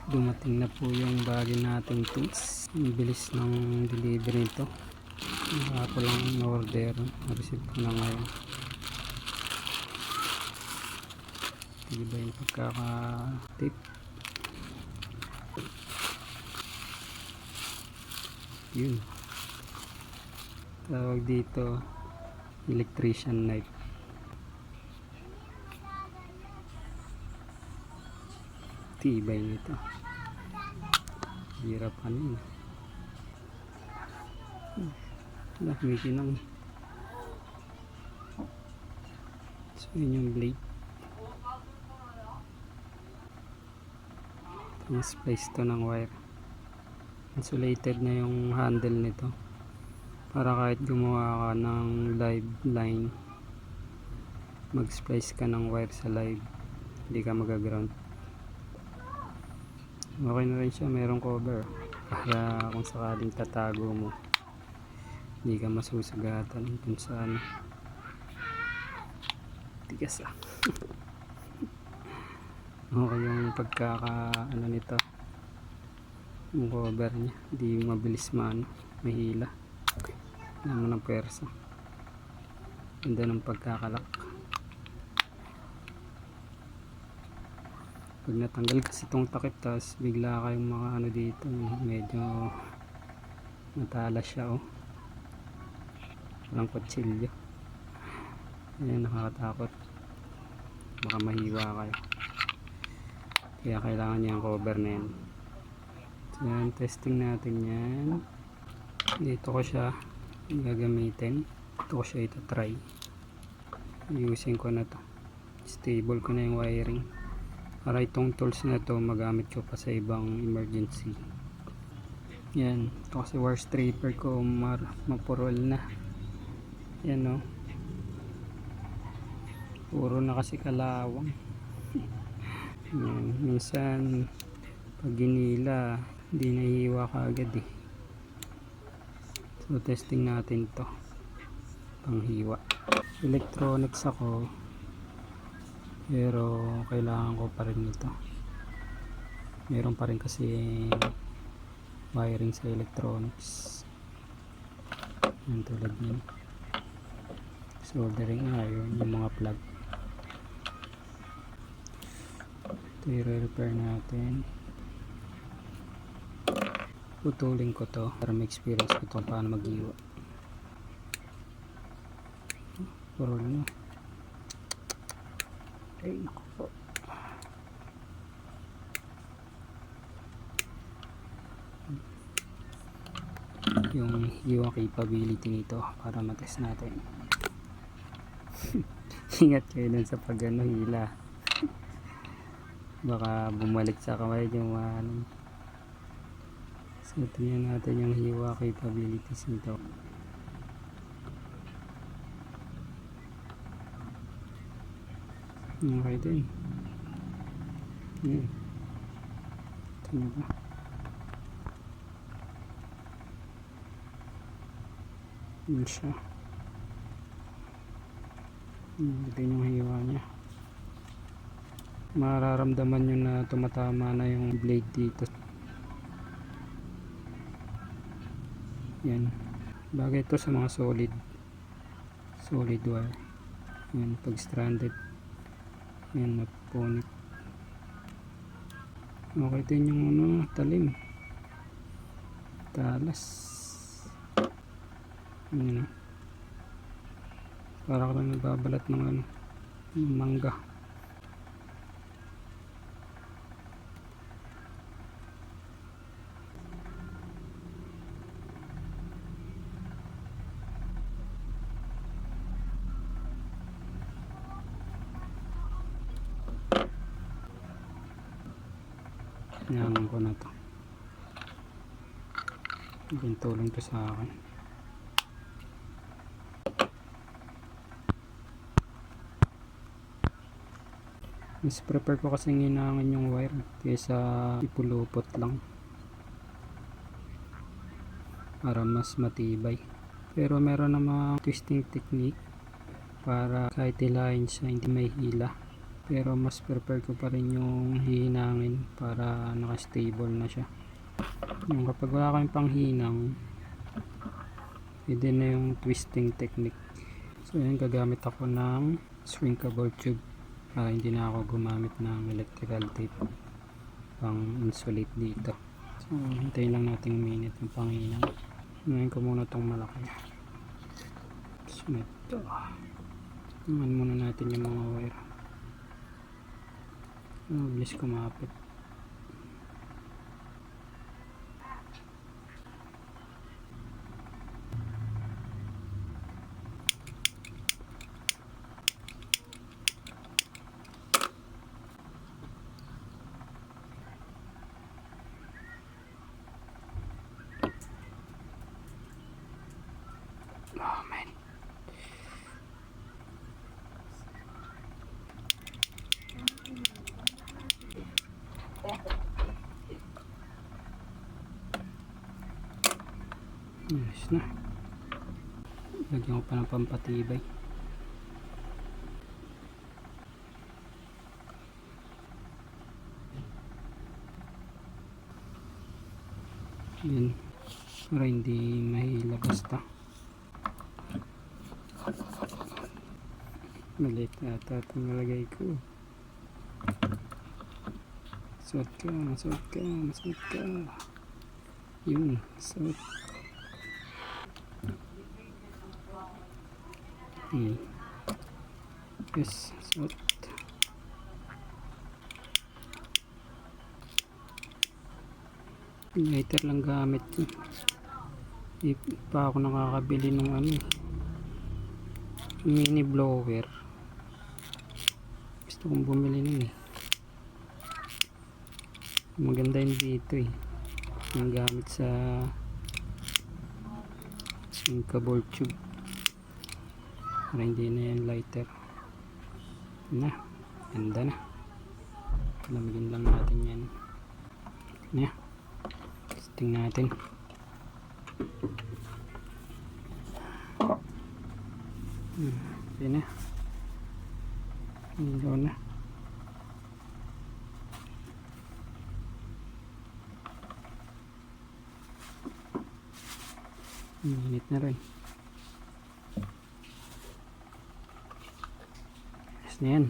Dumating na po yung bagay nating tools. Ang bilis ng delivery nito. Ako lang in-order. Na-receive ko na ngayon. Diba yung pagkaka-tip? Yun. Tawag dito electrician knife. Tibay nito. Hirap ano yun. Nakikinang. So yun yung blade. Ang splice to ng wire. Insulated na yung handle nito. Para kahit gumawa ka ng live line, mag-splice ka ng wire sa live, hindi ka magaground. Okay na rin siya, mayroong cover para kung sakaling tatago mo, hindi ka masusugatan kung saan. Tigas ah. Okay yung pagkaka nito, yung cover nya, hindi mabilis mahila. Naman ng pwersa. Ganda ng pagkakalak. Pag natanggal kasi itong takip, tapos bigla kayong mga ano dito, medyo matalas siya oh. Walang kutsilyo. Ayan, nakakatakot. Baka mahiwa kayo. Kaya kailangan niya ang cover na yan. So yan, testing natin yan. Dito ko siya gagamitin. Ito ko siya itatry. Using ko na to. Stable ko na yung wiring. Para itong tools na to magamit ko pa sa ibang emergency. Yan. Ito kasi wire stripper ko mapurol na. Yan o. Puro na kasi kalawang. Yan. Minsan pag ginila hindi nahihiwa kaagad eh. So testing natin to. Panghiwa. Electronics ako. Pero kailangan ko pa rin ito. Meron pa rin kasi wiring sa electronics. Yan tulad niyan. Soldering iron, yung mga plug. Ito i-repair natin. Putulin ko to para ma-experience ko ito paano mag-iwa. Purol na. Ay, naku po. Yung hiwa capability nito para matest natin. Ingat kayo dun sa pagano hila. Baka bumalik sa kamay yung So tingnan natin yung hiwa capabilities nito. Okay din. Yan. Ito na ba? Yan siya. Ito yung hiwa niya. Mararamdaman nyo na tumatama na yung blade dito. Yan. Bagay ito sa mga solid wire. Yan. Pag stranded. Yan, napunit. Okay din yung talim. Talas. Yan. Para ka lang nagbabalat ng mangga. Yaman ko na to. Tulong to sa akin. Mas prefer ko kasi nginangin yung wire kaysa ipulupot lang para mas matibay. Pero meron na mga twisting technique para kahit hilahin siya hindi may hila. pero mas prefer ko pa rin yung hihinangin para naka-stable na siya. Yung kapag wala kayong panghinang, pwede na yung twisting technique. So yan, gagamit ako ng shrinkable tube para hindi na ako gumamit ng electrical tape pang insulate dito. So hintayin lang natin minute yung panghinang. Ngayon ko muna itong malaki. So ito, naman muna natin yung mga wire. Mabilis kumapit. Oh man. Ayos na. Lagyan ko pa ng pampatibay. Yan. Para hindi mahila basta. Maliit ata itong nalagay ko. Suot ka, masuot ka, masuot ka. Yun, suot. Yes, suot. Lighter lang gamit ko. Di pa ako nakakabili ng ano, mini blower. Gusto kong bumili nun eh. Maganda yun dito eh. Yung gamit sa shrinkable tube. Para hindi na yan lighter. Na, ganda na. Lamigin lang natin yan. Na, testing natin. Okay na. Ilaw na. Init na rin. Yes na yan.